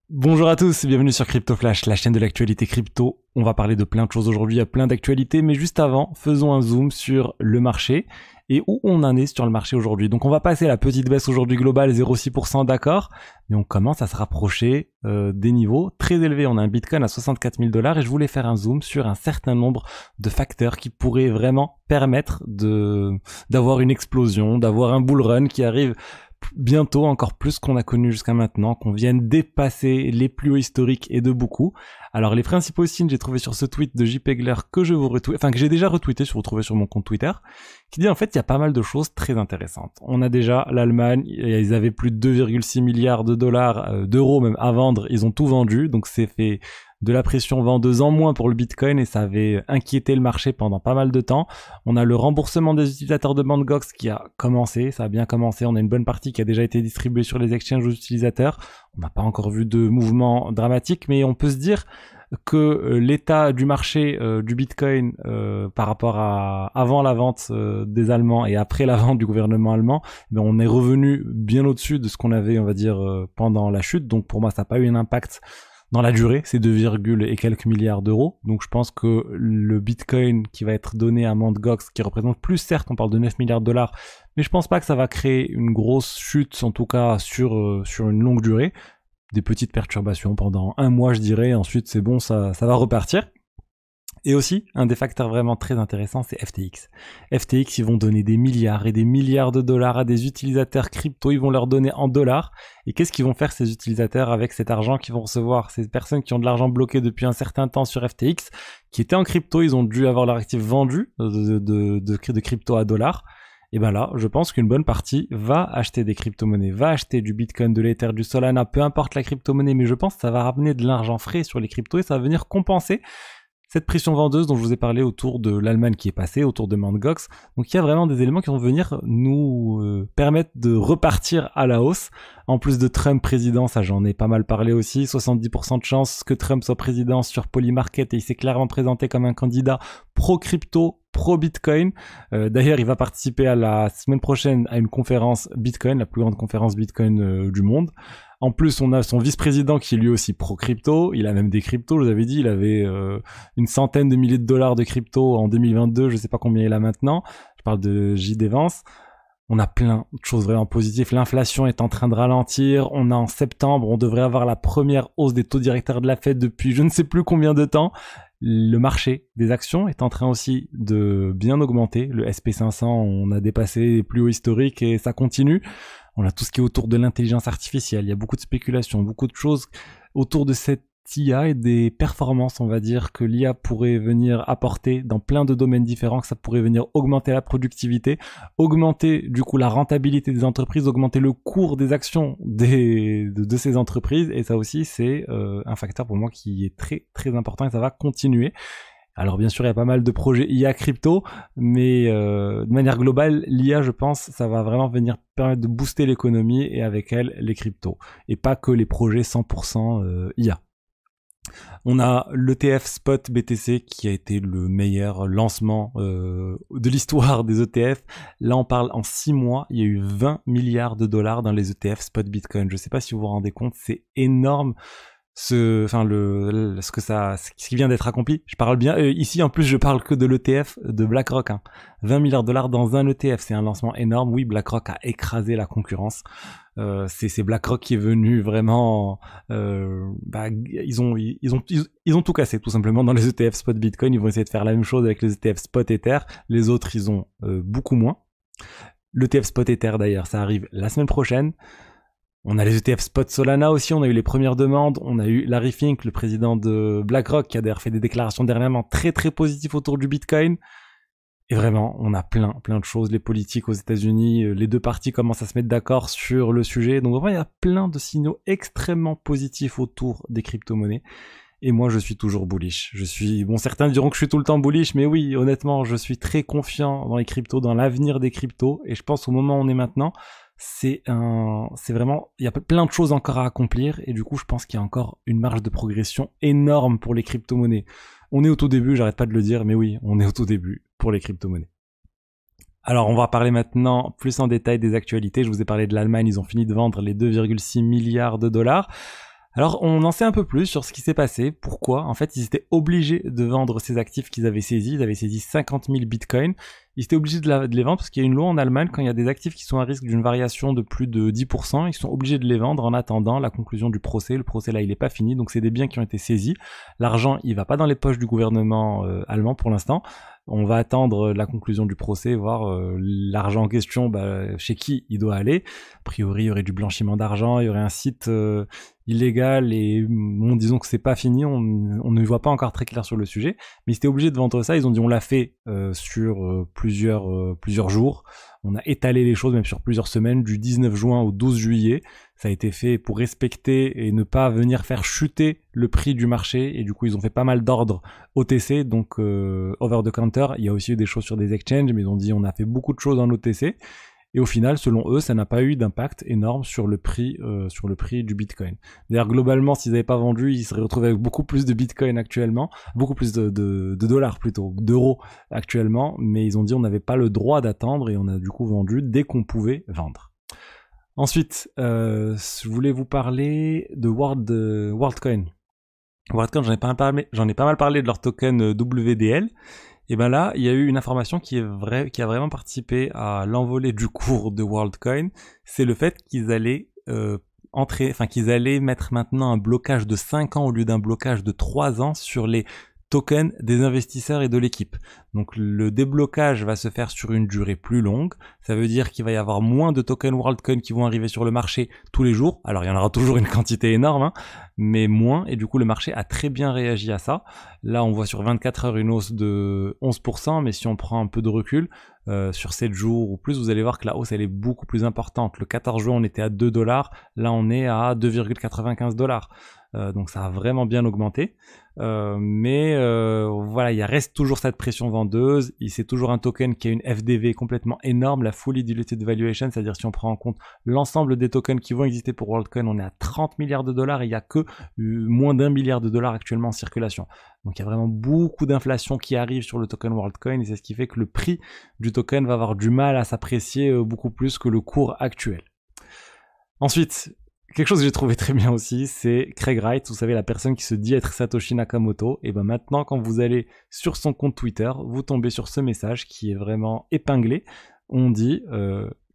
Bonjour à tous et bienvenue sur Crypto Flash, la chaîne de l'actualité crypto. On va parler de plein de choses aujourd'hui, il y a plein d'actualités, mais juste avant, faisons un zoom sur le marché et où on en est sur le marché aujourd'hui. Donc on va passer à la petite baisse aujourd'hui globale, 0,6%, d'accord, mais on commence à se rapprocher des niveaux très élevés. On a un Bitcoin à 64 000 $ et je voulais faire un zoom sur un certain nombre de facteurs qui pourraient vraiment permettre d'avoir une explosion, d'avoir un bull run qui arrive bientôt, encore plus qu'on a connu jusqu'à maintenant, qu'on vienne dépasser les plus hauts historiques et de beaucoup. Alors les principaux signes j'ai trouvé sur ce tweet de J. Pegler que que j'ai déjà retweeté, si vous retrouvez sur mon compte Twitter, qui dit en fait il y a pas mal de choses très intéressantes. On a déjà l'Allemagne, ils avaient plus de 2,6 milliards de dollars, d'euros même à vendre, ils ont tout vendu, donc c'est fait de la pression vendeuse en moins pour le Bitcoin et ça avait inquiété le marché pendant pas mal de temps. On a le remboursement des utilisateurs de Mt. Gox qui a commencé, ça a bien commencé. On a une bonne partie qui a déjà été distribuée sur les exchanges aux utilisateurs. On n'a pas encore vu de mouvement dramatique, mais on peut se dire que l'état du marché du Bitcoin par rapport à avant la vente des Allemands et après la vente du gouvernement allemand, on est revenu bien au-dessus de ce qu'on avait, on va dire, pendant la chute. Donc pour moi, ça n'a pas eu un impact dans la durée, c'est 2, et quelques milliards d'euros. Donc je pense que le Bitcoin qui va être donné à Mt. Gox, qui représente plus, certes, on parle de 9 milliards de dollars, mais je pense pas que ça va créer une grosse chute, en tout cas sur une longue durée. Des petites perturbations pendant un mois, je dirais, ensuite c'est bon, ça va repartir. Et aussi, un des facteurs vraiment très intéressants, c'est FTX. FTX, ils vont donner des milliards et des milliards de dollars à des utilisateurs crypto, ils vont leur donner en dollars. Et qu'est-ce qu'ils vont faire ces utilisateurs avec cet argent qu'ils vont recevoir? Ces personnes qui ont de l'argent bloqué depuis un certain temps sur FTX, qui étaient en crypto, ils ont dû avoir leur actif vendu de crypto à dollars. Et ben là, je pense qu'une bonne partie va acheter des crypto-monnaies, va acheter du Bitcoin, de l'Ether, du Solana, peu importe la crypto-monnaie, mais je pense que ça va ramener de l'argent frais sur les cryptos et ça va venir compenser cette pression vendeuse dont je vous ai parlé autour de l'Allemagne qui est passée, autour de Mt. Gox. Donc il y a vraiment des éléments qui vont venir nous permettre de repartir à la hausse. En plus de Trump président, ça j'en ai pas mal parlé aussi, 70% de chances que Trump soit président sur Polymarket et il s'est clairement présenté comme un candidat pro-crypto, pro-Bitcoin. D'ailleurs, il va participer à la semaine prochaine à une conférence Bitcoin, la plus grande conférence Bitcoin du monde. En plus, on a son vice-président qui est lui aussi pro-crypto. Il a même des cryptos, je vous avais dit, il avait une centaine de milliers de dollars de crypto en 2022, je sais pas combien il a maintenant. Je parle de J.D. Vance. On a plein de choses vraiment positives. L'inflation est en train de ralentir. On a en septembre, on devrait avoir la première hausse des taux directeurs de la Fed depuis je ne sais plus combien de temps. Le marché des actions est en train aussi de bien augmenter. Le SP500, on a dépassé les plus hauts historiques et ça continue. On a tout ce qui est autour de l'intelligence artificielle. Il y a beaucoup de spéculations, beaucoup de choses autour de cette IA et des performances, on va dire, que l'IA pourrait venir apporter dans plein de domaines différents, que ça pourrait venir augmenter la productivité, augmenter du coup la rentabilité des entreprises, augmenter le cours des actions de ces entreprises. Et ça aussi, c'est un facteur pour moi qui est très très important et ça va continuer. Alors bien sûr, il y a pas mal de projets IA crypto, mais de manière globale, l'IA, je pense, ça va vraiment venir permettre de booster l'économie et avec elle, les cryptos. Et pas que les projets 100% IA. On a l'ETF Spot BTC qui a été le meilleur lancement de l'histoire des ETF. Là, on parle en 6 mois, il y a eu 20 milliards de dollars dans les ETF Spot Bitcoin. Je ne sais pas si vous vous rendez compte, c'est énorme. Ce qui vient d'être accompli. Je parle bien ici, en plus je parle que de l'ETF de BlackRock, 20 milliards de dollars dans un ETF, c'est un lancement énorme. Oui, BlackRock a écrasé la concurrence. C'est BlackRock qui est venu vraiment ils ont tout cassé tout simplement dans les ETF spot Bitcoin. Ils vont essayer de faire la même chose avec les ETF spot Ether. Les autres, ils ont beaucoup moins. L'ETF spot Ether d'ailleurs, ça arrive la semaine prochaine. On a les ETF spot Solana aussi, on a eu les premières demandes, on a eu Larry Fink, le président de BlackRock, qui a d'ailleurs fait des déclarations dernièrement très très positives autour du Bitcoin. Et vraiment, on a plein de choses. Les politiques aux États-Unis, les deux parties commencent à se mettre d'accord sur le sujet. Donc vraiment, il y a plein de signaux extrêmement positifs autour des crypto-monnaies. Et moi, je suis toujours bullish. Certains diront que je suis tout le temps bullish, mais oui, honnêtement, je suis très confiant dans les cryptos, dans l'avenir des cryptos. Et je pense au moment où on est maintenant, c'est vraiment, il y a plein de choses encore à accomplir et du coup je pense qu'il y a encore une marge de progression énorme pour les crypto-monnaies. On est au tout début, j'arrête pas de le dire, mais oui, on est au tout début pour les crypto-monnaies. Alors on va parler maintenant plus en détail des actualités. Je vous ai parlé de l'Allemagne, ils ont fini de vendre les 2,6 milliards de dollars. Alors, on en sait un peu plus sur ce qui s'est passé. Pourquoi? En fait, ils étaient obligés de vendre ces actifs qu'ils avaient saisis. Ils avaient saisi 50 000 bitcoins. Ils étaient obligés de les vendre parce qu'il y a une loi en Allemagne, quand il y a des actifs qui sont à risque d'une variation de plus de 10%, ils sont obligés de les vendre en attendant la conclusion du procès. Le procès là, il n'est pas fini, donc c'est des biens qui ont été saisis. L'argent, il va pas dans les poches du gouvernement allemand pour l'instant. On va attendre la conclusion du procès, voir l'argent en question, chez qui il doit aller. A priori, il y aurait du blanchiment d'argent, il y aurait un site illégal et bon, disons que c'est pas fini, on ne voit pas encore très clair sur le sujet, mais ils étaient obligés de vendre ça. Ils ont dit on l'a fait sur plusieurs jours. On a étalé les choses même sur plusieurs semaines, du 19 juin au 12 juillet. Ça a été fait pour respecter et ne pas venir faire chuter le prix du marché. Et du coup, ils ont fait pas mal d'ordres OTC, donc over the counter. Il y a aussi eu des choses sur des exchanges, mais ils ont dit on a fait beaucoup de choses en OTC. Et au final, selon eux, ça n'a pas eu d'impact énorme sur le prix du Bitcoin. D'ailleurs, globalement, s'ils n'avaient pas vendu, ils seraient retrouvés avec beaucoup plus de Bitcoin actuellement, beaucoup plus de dollars plutôt, d'euros actuellement, mais ils ont dit on n'avait pas le droit d'attendre et on a du coup vendu dès qu'on pouvait vendre. Ensuite, je voulais vous parler de WorldCoin. WorldCoin, j'en ai pas mal parlé de leur token WDL. Et ben là, il y a eu une information qui a vraiment participé à l'envolée du cours de WorldCoin. C'est le fait qu'ils allaient qu'ils allaient mettre maintenant un blocage de 5 ans au lieu d'un blocage de 3 ans sur les tokens des investisseurs et de l'équipe. Donc le déblocage va se faire sur une durée plus longue. Ça veut dire qu'il va y avoir moins de tokens WorldCoin qui vont arriver sur le marché tous les jours. Alors il y en aura toujours une quantité énorme, mais moins. Et du coup le marché a très bien réagi à ça. Là on voit sur 24 heures une hausse de 11%, mais si on prend un peu de recul, sur 7 jours ou plus, vous allez voir que la hausse elle est beaucoup plus importante. Le 14 juin on était à 2 $, là on est à 2,95 $. Donc ça a vraiment bien augmenté. Mais voilà, il reste toujours cette pression vendeuse. C'est toujours un token qui a une FDV complètement énorme, la Fully Diluted Valuation, c'est-à-dire si on prend en compte l'ensemble des tokens qui vont exister pour WorldCoin, on est à 30 milliards de dollars et il n'y a que moins d'1 milliard de dollars actuellement en circulation. Donc il y a vraiment beaucoup d'inflation qui arrive sur le token WorldCoin et c'est ce qui fait que le prix du token va avoir du mal à s'apprécier beaucoup plus que le cours actuel. Ensuite, quelque chose que j'ai trouvé très bien aussi, c'est Craig Wright, vous savez, la personne qui se dit être Satoshi Nakamoto. Et ben maintenant, quand vous allez sur son compte Twitter, vous tombez sur ce message qui est vraiment épinglé. On dit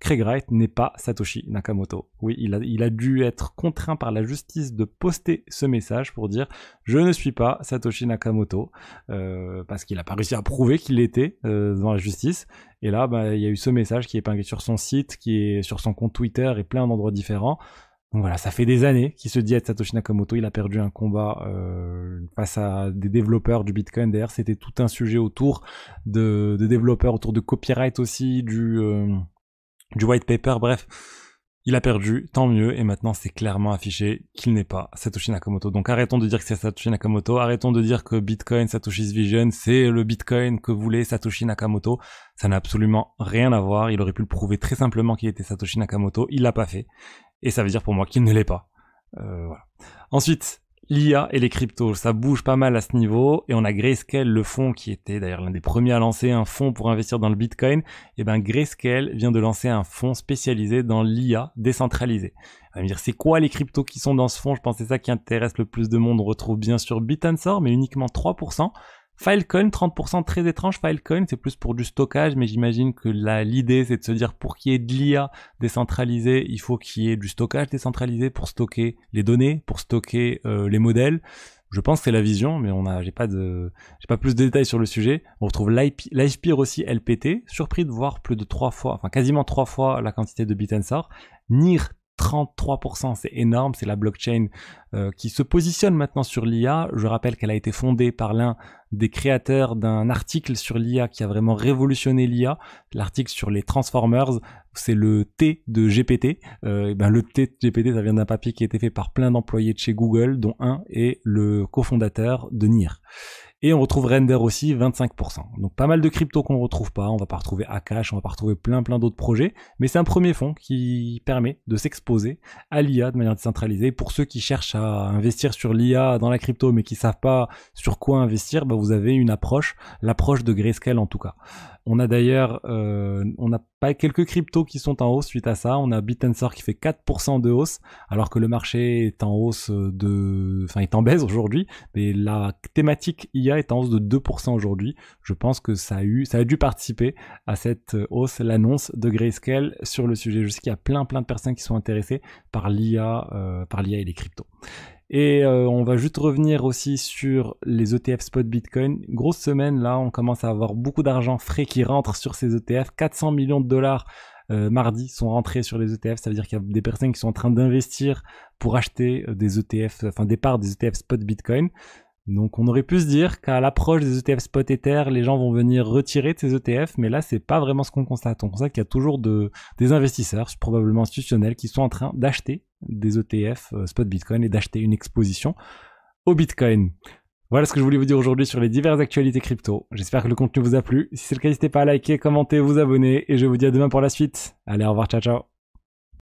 Craig Wright n'est pas Satoshi Nakamoto. Oui, il a dû être contraint par la justice de poster ce message pour dire je ne suis pas Satoshi Nakamoto, parce qu'il n'a pas réussi à prouver qu'il l'était devant la justice. Et là, il y a eu ce message qui est épinglé sur son site, qui est sur son compte Twitter et plein d'endroits différents. Donc voilà, ça fait des années qu'il se dit être Satoshi Nakamoto. Il a perdu un combat face à des développeurs du Bitcoin. D'ailleurs, c'était tout un sujet autour de développeurs, autour de copyright aussi, du white paper. Bref, il a perdu, tant mieux. Et maintenant, c'est clairement affiché qu'il n'est pas Satoshi Nakamoto. Donc arrêtons de dire que c'est Satoshi Nakamoto. Arrêtons de dire que Bitcoin, Satoshi's Vision, c'est le Bitcoin que voulait Satoshi Nakamoto. Ça n'a absolument rien à voir. Il aurait pu le prouver très simplement qu'il était Satoshi Nakamoto. Il l'a pas fait. Et ça veut dire pour moi qu'il ne l'est pas. Voilà. Ensuite, l'IA et les cryptos, ça bouge pas mal à ce niveau. Et on a Grayscale, le fonds qui était d'ailleurs l'un des premiers à lancer un fonds pour investir dans le Bitcoin. Et ben Grayscale vient de lancer un fonds spécialisé dans l'IA décentralisée. On va me dire, c'est quoi les cryptos qui sont dans ce fonds? Je pense que c'est ça qui intéresse le plus de monde. On retrouve bien sûr Bitansor, mais uniquement 3%. Filecoin, 30%, très étrange. Filecoin, c'est plus pour du stockage, mais j'imagine que l'idée, c'est de se dire, pour qu'il y ait de l'IA décentralisée, il faut qu'il y ait du stockage décentralisé pour stocker les données, pour stocker les modèles. Je pense que c'est la vision, mais j'ai pas plus de détails sur le sujet. On retrouve l'ISPIR aussi LPT, surpris de voir plus de 3 fois, enfin quasiment 3 fois la quantité de Bitansor. NIR, 33%, c'est énorme, c'est la blockchain qui se positionne maintenant sur l'IA. Je rappelle qu'elle a été fondée par l'un des créateurs d'un article sur l'IA qui a vraiment révolutionné l'IA. L'article sur les Transformers, c'est le T de GPT. Le T de GPT, ça vient d'un papier qui a été fait par plein d'employés de chez Google, dont un est le cofondateur de NIR. Et on retrouve Render aussi, 25%. Donc pas mal de cryptos qu'on ne retrouve pas. On va pas retrouver Akash, on va pas retrouver plein d'autres projets. Mais c'est un premier fonds qui permet de s'exposer à l'IA de manière décentralisée. Pour ceux qui cherchent à investir sur l'IA dans la crypto, mais qui savent pas sur quoi investir, vous avez une approche, l'approche de Grayscale en tout cas. On a d'ailleurs, on a pas quelques cryptos qui sont en hausse suite à ça. On a BitTensor qui fait 4% de hausse, alors que le marché est en hausse est en baisse aujourd'hui. Mais la thématique IA est en hausse de 2% aujourd'hui. Je pense que ça a dû participer à cette hausse, l'annonce de Grayscale sur le sujet. Je sais qu'il y a plein de personnes qui sont intéressées par l'IA et les cryptos. Et on va juste revenir aussi sur les ETF spot Bitcoin. Grosse semaine là, on commence à avoir beaucoup d'argent frais qui rentre sur ces ETF. 400 millions de dollars mardi sont rentrés sur les ETF. Ça veut dire qu'il y a des personnes qui sont en train d'investir pour acheter des ETF, des parts des ETF spot Bitcoin. Donc on aurait pu se dire qu'à l'approche des ETF spot Ether, les gens vont venir retirer de ces ETF, mais là c'est pas vraiment ce qu'on constate. On constate qu'il y a toujours des investisseurs, probablement institutionnels, qui sont en train d'acheter des ETF spot Bitcoin et d'acheter une exposition au Bitcoin. Voilà ce que je voulais vous dire aujourd'hui sur les diverses actualités crypto. J'espère que le contenu vous a plu. Si c'est le cas, n'hésitez pas à liker, commenter, vous abonner et je vous dis à demain pour la suite. Allez, au revoir, ciao ciao.